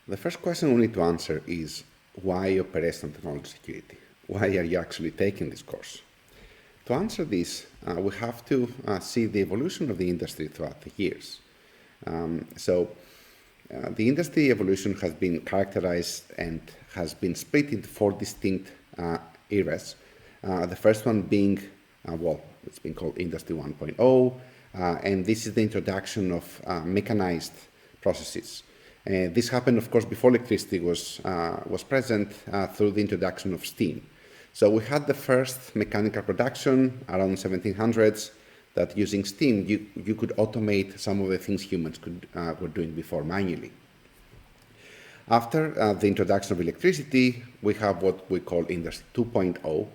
The first question we need to answer is why operational technology security? Why are you actually taking this course? To answer this, we have to see the evolution of the industry throughout the years. The industry evolution has been characterized and has been split into four distinct eras. The first one being, it's been called Industry 1.0, and this is the introduction of mechanized processes. This happened, of course, before electricity was present through the introduction of steam. So we had the first mechanical production around 1700s that using steam, you could automate some of the things humans were doing before manually. After the introduction of electricity, we have what we call Industry 2.0,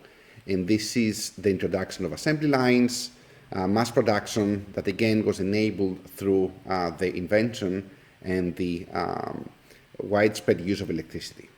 and this is the introduction of assembly lines, mass production that again was enabled through the invention and the widespread use of electricity.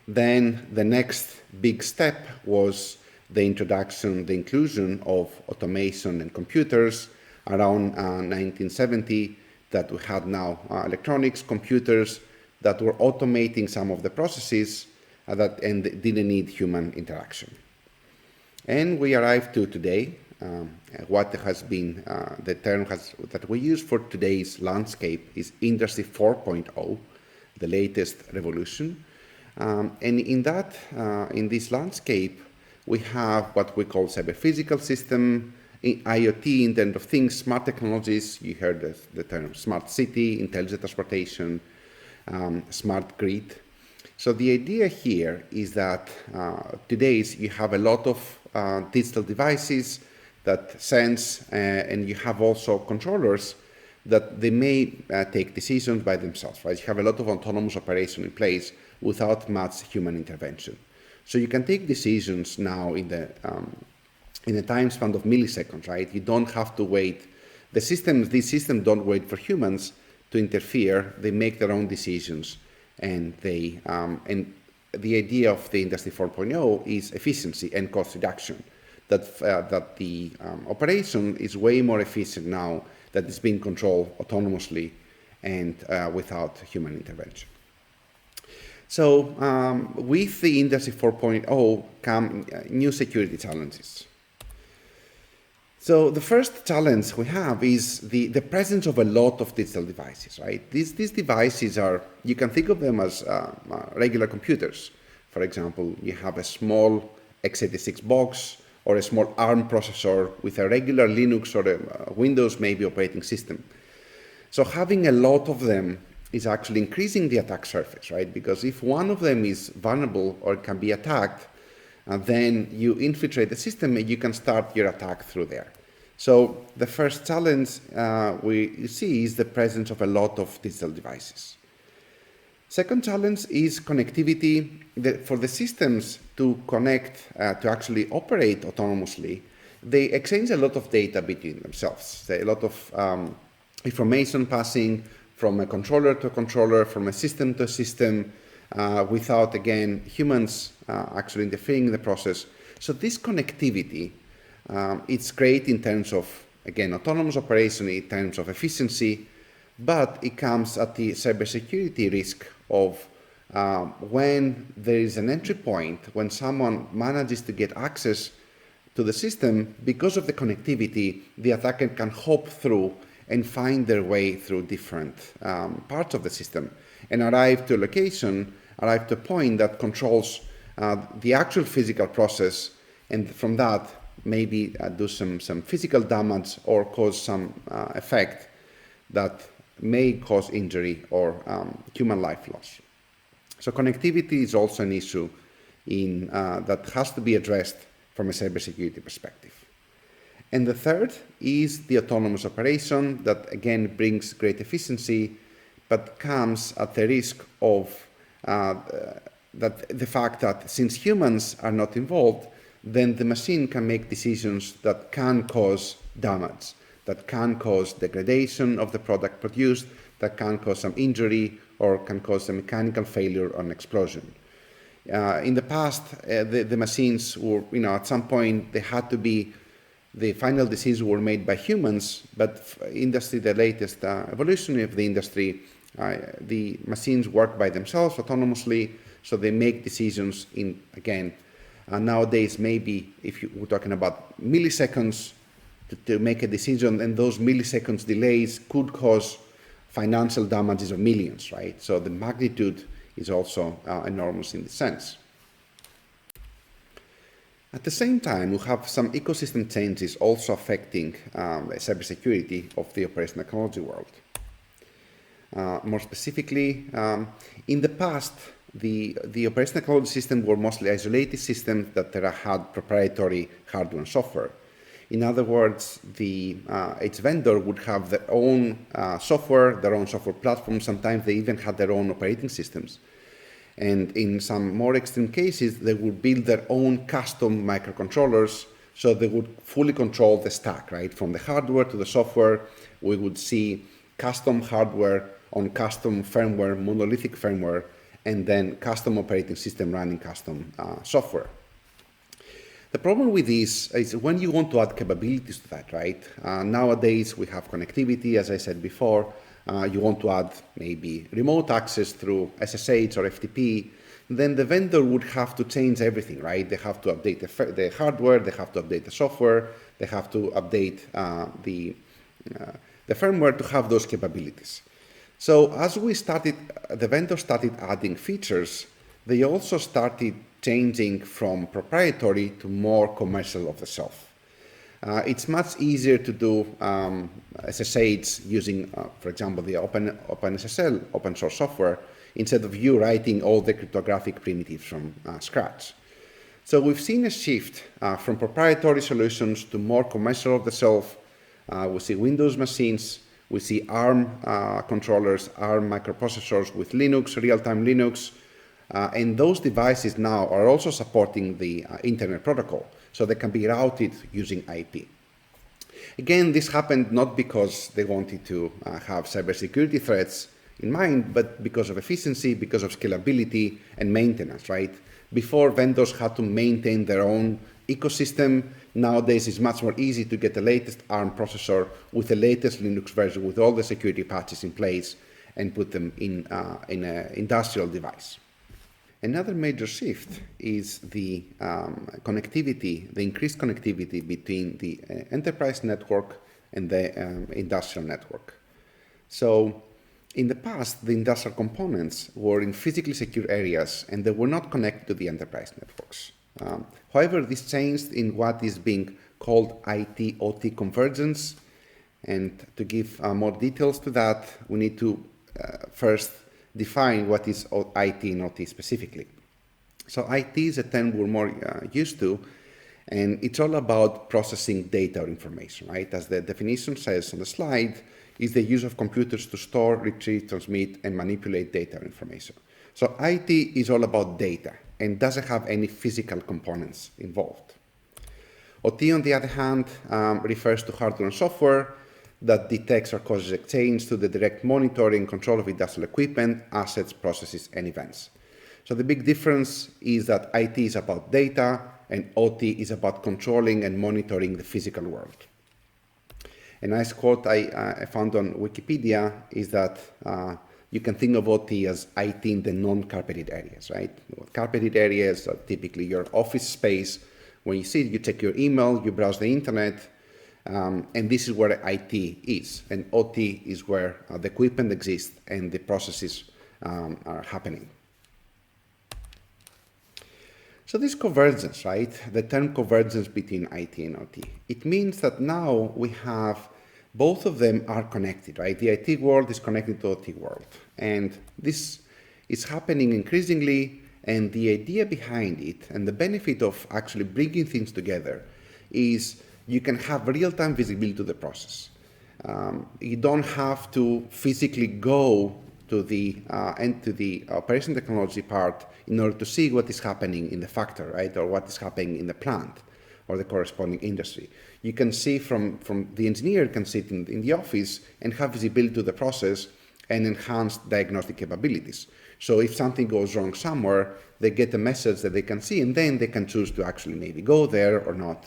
Then the next big step was the inclusion of automation and computers around 1970, that we had now electronics, computers that were automating some of the processes and didn't need human interaction. And we arrived to today. What has been the term that we use for today's landscape is Industry 4.0, the latest revolution. And in this landscape, we have what we call cyber-physical system, IoT, Internet of Things, smart technologies. You heard the term smart city, intelligent transportation, smart grid. So the idea here is that today you have a lot of digital devices that sense, and you have also controllers that they may take decisions by themselves, right? You have a lot of autonomous operation in place without much human intervention. So you can take decisions now in the time span of milliseconds, right? You don't have to wait. These systems don't wait for humans to interfere. They make their own decisions, and the idea of the Industry 4.0 is efficiency and cost reduction. That the operation is way more efficient now that it's being controlled autonomously and without human intervention. So with the Industry 4.0 come new security challenges. So the first challenge we have is the presence of a lot of digital devices, right? These devices you can think of them as regular computers. For example, you have a small x86 box or a small ARM processor with a regular Linux or a Windows maybe operating system. So having a lot of them is actually increasing the attack surface, right? Because if one of them is vulnerable or can be attacked, then you infiltrate the system and you can start your attack through there. So the first challenge we see is the presence of a lot of digital devices. Second challenge is connectivity. For the systems to connect, to actually operate autonomously, they exchange a lot of data between themselves. A lot of information passing from a controller to a controller, from a system to a system, without, again, humans actually interfering in the process. So this connectivity, it's great in terms of, again, autonomous operation, in terms of efficiency, but it comes at the cybersecurity risk of when there is an entry point, when someone manages to get access to the system, because of the connectivity, the attacker can hop through and find their way through different parts of the system and arrive to a point that controls the actual physical process, and from that maybe do some physical damage or cause some effect that may cause injury or human life loss. So connectivity is also an issue that has to be addressed from a cybersecurity perspective. And the third is the autonomous operation that, again, brings great efficiency, but comes at the risk of the fact that since humans are not involved, then the machine can make decisions that can cause damage, that can cause degradation of the product produced, that can cause some injury or can cause a mechanical failure or an explosion. In the past, the machines were, at some point they had to be, the final decisions were made by humans, but the latest evolution of the industry The machines work by themselves autonomously, so they make decisions in, again, nowadays maybe if we're talking about milliseconds to make a decision, and those milliseconds delays could cause financial damages of millions, right? So the magnitude is also enormous in this sense. At the same time, we have some ecosystem changes also affecting the cybersecurity of the operational technology world. More specifically, in the past, the operational technology systems were mostly isolated systems that had proprietary hardware and software. In other words, each vendor would have their own software platform. Sometimes they even had their own operating systems. And in some more extreme cases, they would build their own custom microcontrollers, so they would fully control the stack, right? From the hardware to the software, we would see custom hardware on custom firmware, monolithic firmware, and then custom operating system running custom software. The problem with this is when you want to add capabilities to that, right? Nowadays, we have connectivity, as I said before. You want to add maybe remote access through SSH or FTP, then the vendor would have to change everything, right? They have to update the hardware, they have to update the software, they have to update the firmware to have those capabilities. So as the vendor started adding features, they also started changing from proprietary to more commercial of the shelf. It's much easier to do SSH using, for example, the OpenSSL, open source software, instead of you writing all the cryptographic primitives from scratch. So we've seen a shift from proprietary solutions to more commercial of the shelf. We see Windows machines, we see ARM controllers, ARM microprocessors with Linux, real-time Linux, and those devices now are also supporting the Internet Protocol, so they can be routed using IP. Again, this happened not because they wanted to have cybersecurity threats in mind, but because of efficiency, because of scalability and maintenance, right? Before, vendors had to maintain their own ecosystem. Nowadays, it's much more easy to get the latest ARM processor with the latest Linux version with all the security patches in place and put them in an industrial device. Another major shift is the connectivity, the increased connectivity between the enterprise network and the industrial network. So in the past, the industrial components were in physically secure areas and they were not connected to the enterprise networks. However, this changed in what is being called IT-OT convergence. And to give more details to that, we need to first define what is IT and OT specifically. So IT is a term we're more used to, and it's all about processing data or information, right? As the definition says on the slide, is the use of computers to store, retrieve, transmit, and manipulate data or information. So IT is all about data and doesn't have any physical components involved. OT, on the other hand, refers to hardware and software that detects or causes exchange to the direct monitoring and control of industrial equipment, assets, processes, and events. So the big difference is that IT is about data and OT is about controlling and monitoring the physical world. A nice quote I found on Wikipedia is that you can think of OT as IT in the non-carpeted areas, right? Carpeted areas are typically your office space. When you sit, you check your email, you browse the internet, and this is where IT is. And OT is where the equipment exists and the processes are happening. So this convergence, right? The term convergence between IT and OT. It means that now we have both of them are connected, right? The IT world is connected to the OT world. And this is happening increasingly. And the idea behind it and the benefit of actually bringing things together is you can have real-time visibility to the process. You don't have to physically go to the operation technology part in order to see what is happening in the factory, right, or what is happening in the plant or the corresponding industry. You can see from the engineer can sit in the office and have visibility to the process and enhanced diagnostic capabilities. So if something goes wrong somewhere, they get a message that they can see, and then they can choose to actually maybe go there or not.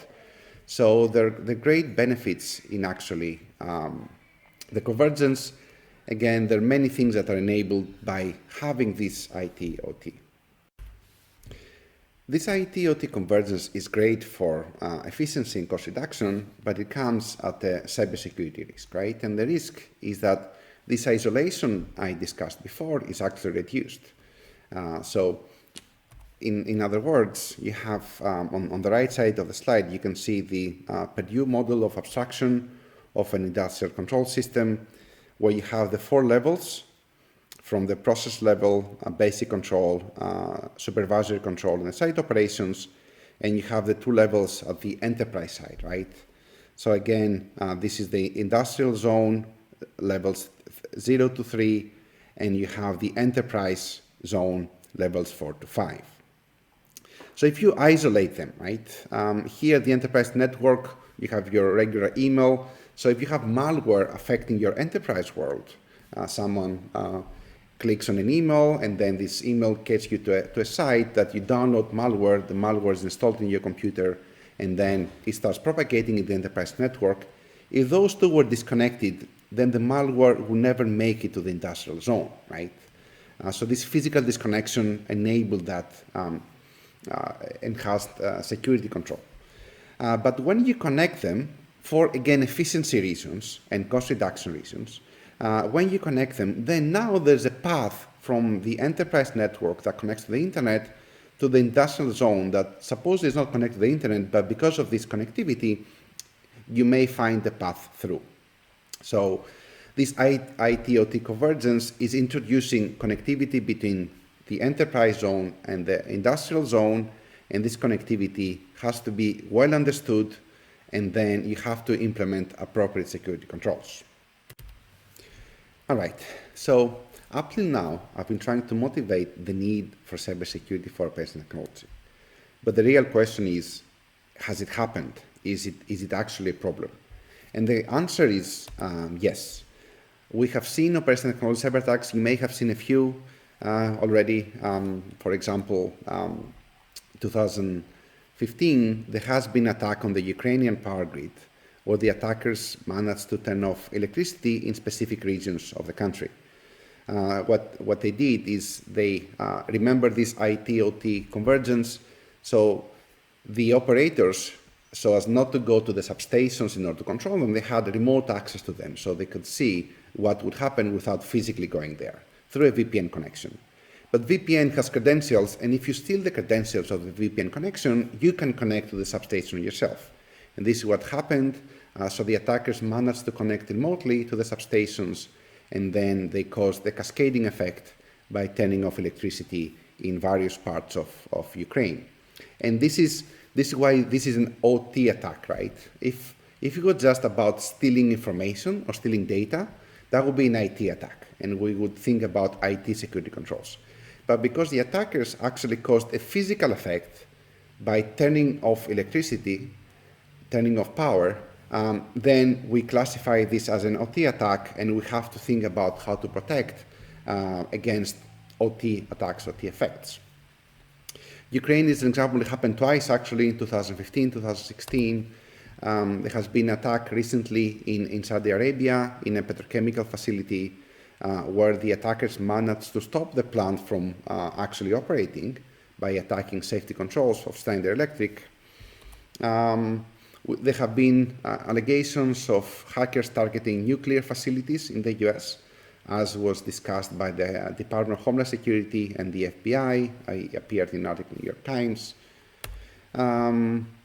So there are great benefits in actually the convergence, again, there are many things that are enabled by having this IT-OT. This IT-OT convergence is great for efficiency and cost reduction, but it comes at a cybersecurity risk, right? And the risk is that this isolation I discussed before is actually reduced. So in other words, you have on the right side of the slide, you can see the Purdue model of abstraction of an industrial control system, where you have the 4 levels from the process level, basic control, supervisory control, and the site operations, and you have the 2 levels at the enterprise side, right? So again, this is the industrial zone, levels 0 to 3, and you have the enterprise zone, levels 4 to 5. So if you isolate them, right, here the enterprise network, you have your regular email. So if you have malware affecting your enterprise world, someone clicks on an email, and then this email gets you to a site that you download malware, the malware is installed in your computer, and then it starts propagating in the enterprise network. If those two were disconnected, then the malware will never make it to the industrial zone, right? So this physical disconnection enabled that enhanced security control. But when you connect them, for again efficiency reasons and cost reduction reasons, when you connect them, then now there's a path from the enterprise network that connects to the internet to the industrial zone that supposedly is not connected to the internet, but because of this connectivity, you may find the path through. So this IT-OT convergence is introducing connectivity between the enterprise zone and the industrial zone, and this connectivity has to be well understood, and then you have to implement appropriate security controls. All right, so up till now, I've been trying to motivate the need for cybersecurity for operational technology. But the real question is, has it happened? Is it actually a problem? And the answer is yes. We have seen operational technology cyber attacks. You may have seen a few already. For example, 2015, there has been an attack on the Ukrainian power grid, where the attackers managed to turn off electricity in specific regions of the country. What they did is they remember this IT-OT convergence, so the operators, so as not to go to the substations in order to control them, they had remote access to them, so they could see what would happen without physically going there through a VPN connection. But VPN has credentials, and if you steal the credentials of the VPN connection, you can connect to the substation yourself. And this is what happened. So the attackers managed to connect remotely to the substations, and then they caused the cascading effect by turning off electricity in various parts of Ukraine. And this is why this is an OT attack, right? If it was just about stealing information or stealing data, that would be an IT attack, and we would think about IT security controls. But because the attackers actually caused a physical effect by turning off electricity, turning off power, then we classify this as an OT attack, and we have to think about how to protect against OT attacks, OT effects. Ukraine is an example. It happened twice, actually, in 2015, 2016. There has been an attack recently in Saudi Arabia in a petrochemical facility where the attackers managed to stop the plant from actually operating by attacking safety controls of Schneider Electric. There have been allegations of hackers targeting nuclear facilities in the US, as was discussed by the Department of Homeland Security and the FBI. I appeared in an article in the New York Times.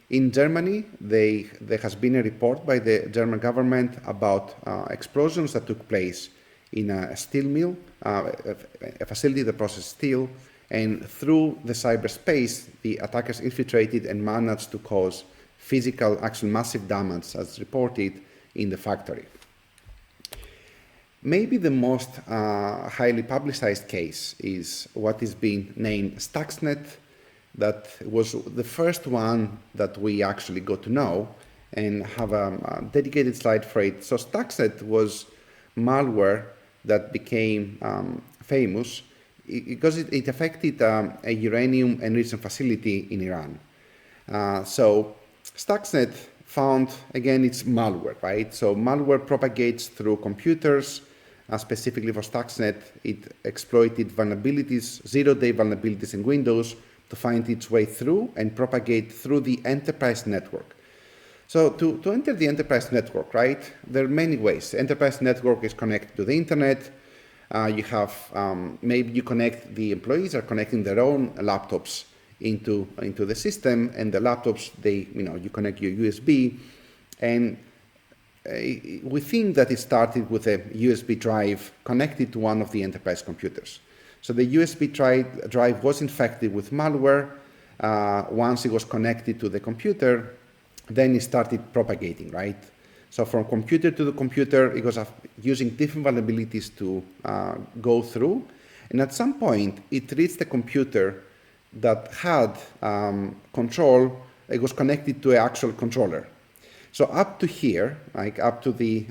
In Germany, there has been a report by the German government about explosions that took place in a steel mill, a facility that processes steel, and through the cyberspace, the attackers infiltrated and managed to cause physical, actually massive damage, as reported in the factory. Maybe the most highly publicized case is what is being named Stuxnet. That was the first one that we actually got to know and have a dedicated slide for it. So Stuxnet was malware that became famous because it affected a uranium enrichment facility in Iran. So Stuxnet found, again, it's malware, right? So malware propagates through computers. specifically for Stuxnet, it exploited vulnerabilities, zero-day vulnerabilities in Windows to find its way through and propagate through the enterprise network. So to enter the enterprise network, right, there are many ways. The enterprise network is connected to the internet. You have, maybe you connect, the employees are connecting their own laptops into the system, and the laptops, you connect your USB, and we think that it started with a USB drive connected to one of the enterprise computers. So the USB drive was infected with malware. Once it was connected to the computer, then it started propagating, right? So from computer to the computer, it was using different vulnerabilities to go through. And at some point, it reached the computer that had control. It was connected to an actual controller. So up to here, like up to the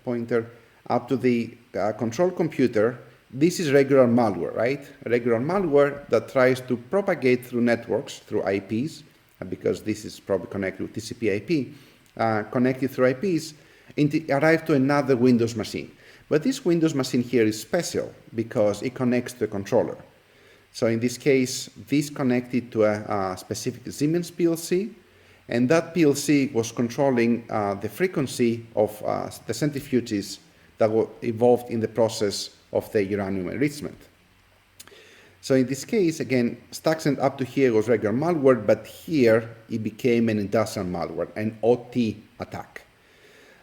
pointer, up to the control computer, this is regular malware, right? Regular malware that tries to propagate through networks, through IPs, because this is probably connected with TCP/IP, connected through IPs, and it arrived to another Windows machine. But this Windows machine here is special because it connects to a controller. So in this case, this connected to a specific Siemens PLC, and that PLC was controlling the frequency of the centrifuges that were involved in the process of the uranium enrichment. So in this case, again, Stuxnet up to here was regular malware, but here it became an industrial malware, an OT attack.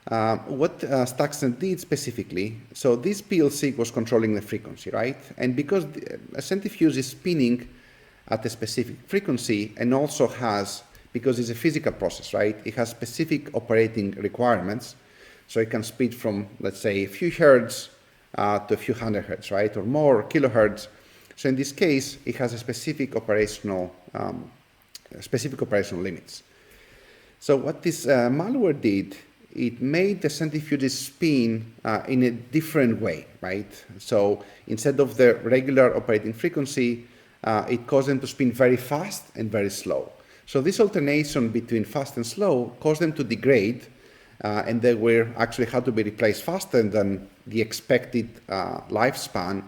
What Stuxnet did specifically, so this PLC was controlling the frequency, right? And because a centrifuge is spinning at a specific frequency and also has, because it's a physical process, right? It has specific operating requirements. So it can speed from, let's say, a few hertz to a few hundred hertz, right? Or more, kilohertz. So in this case, it has a specific operational limits. So what this malware did, it made the centrifuges spin in a different way, right? So instead of the regular operating frequency, it caused them to spin very fast and very slow. So this alternation between fast and slow caused them to degrade, and they were actually had to be replaced faster than the expected lifespan.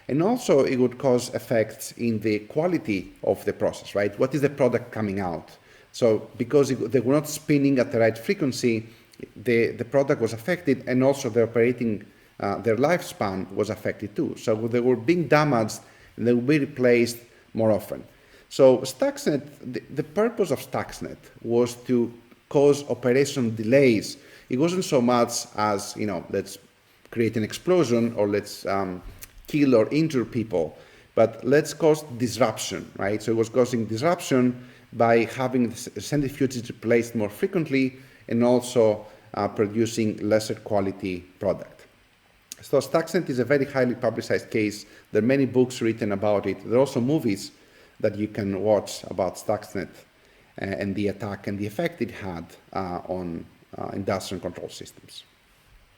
And also it would cause effects in the quality of the process, right? What is the product coming out? So because they were not spinning at the right frequency, the product was affected, and also their lifespan was affected too. So they were being damaged, and they would be replaced more often. So Stuxnet, the purpose of Stuxnet was to cause operation delays. It wasn't so much as, let's create an explosion or let's kill or injure people, but let's cause disruption, right? So it was causing disruption by having the centrifuges replaced more frequently and also producing lesser quality product. So Stuxnet is a very highly publicized case. There are many books written about it. There are also movies that you can watch about Stuxnet and the attack and the effect it had on industrial control systems.